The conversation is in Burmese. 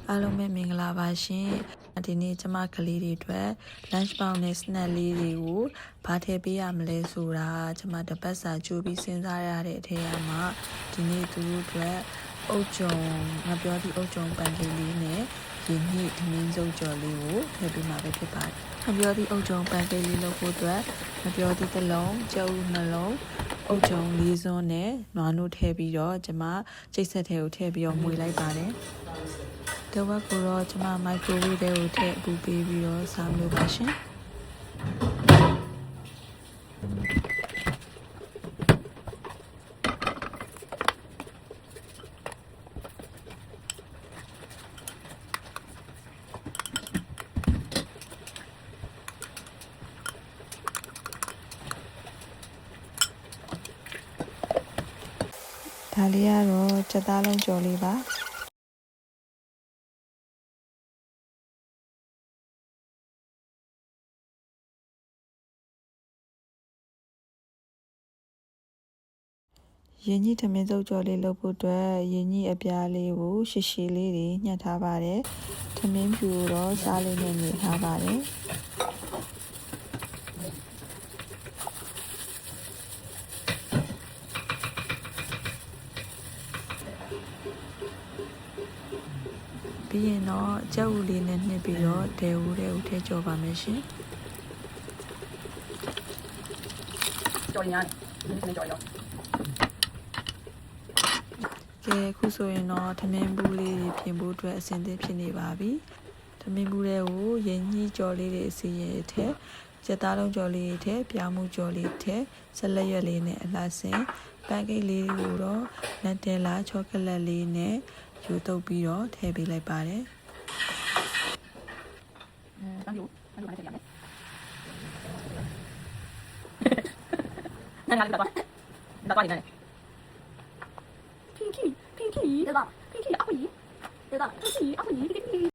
အားလုံးပဲမင်္ဂလာပါရှင်ဒီနေ့ကျမကလေးတွေအတွက် lunch box နဲ့ snack လေးတွေကိုဘာထည့်ပေးရမလဲဆိုတာကျမတပတ်စာကြိုးပြီးစဉ်းစားရတဲ့အထက်အမှာဒီနေ့သူတို့အတွက်အုတ်ကြုံငါပြောသည့်အုတ်ကြုံပန်ကေးလေးနဲ့ဒီနေ့ဒီမင်းစုပ်ကြော်လေးကိုထည့်ပေးမှာပဲဖြစ်ပါတယ်ငါပြောသည့်အုတ်ကြုံပန်ကေးလေးလုပ်ဖို့အတွက်ငါပြောသည့်တစ်လုံးကြုံနှလုံးအုတ်ကြုံလေးစွန်းနဲ့နွားနို့ထည့်ပြီးတော့ကျမချိတ်ဆက်ထဲကိုထည့်ပြီးတော့မှုလိုက်ပါတယ်တဝက်ကိုတော့ကျွန်မမိုက်ခရိုဝေးထဲကိုထည့်အပူပေးပြီးတော့စားလို့ပါရှင်ဒါလေးကတော့စက်သားလုံးကြော်လေးပါရင်းကြီးထမင်းစုပ်ကြော်လေးလုပ်ဖို့အတွက်ရင်းကြီးအပြားလေးကိုရှည်ရှည်လေးတွေညှက်ထားပါတယ်ထမင်းဖြူတော့စားလေးနဲ့နေထားပါတယ်ပြီးရင်တော့ကြက်ဥလေးနဲ့နှစ်ပြီးတော့ဒဲဦးတဲ့ဦးထဲကြော်ပါမယ်ရှင်ကြော်ရမ်းဒီကြော်ရောကဲခုဆိုရင်တော့ထမင်းဘူးလေးတွေပြင်ဖို့အတွက်အဆင်သင့်ဖြစ်နေပါပြီထမင်းဘူးတွေကိုရင်းကြီးကြော်လေးတွေအစီရင်ထည့်စက်သားလုံးကြော်လေးထည့်ပြောင်းမှုကြော်လေးထည့်ဆက်လက်ရွက်လေးနဲ့အလှဆင်ပန်ကိတ်လေးကိုတော့နတ်တယ်လာချောကလက်လေးနဲ့ယူတုပ်ပြီးတော့ထည့်ပေးလိုက်ပါတယ်当有还是这样的。那哪里打断？打断你那里？Pinky，对吧？Pinky 阿辉，对吧？Pinky 阿辉，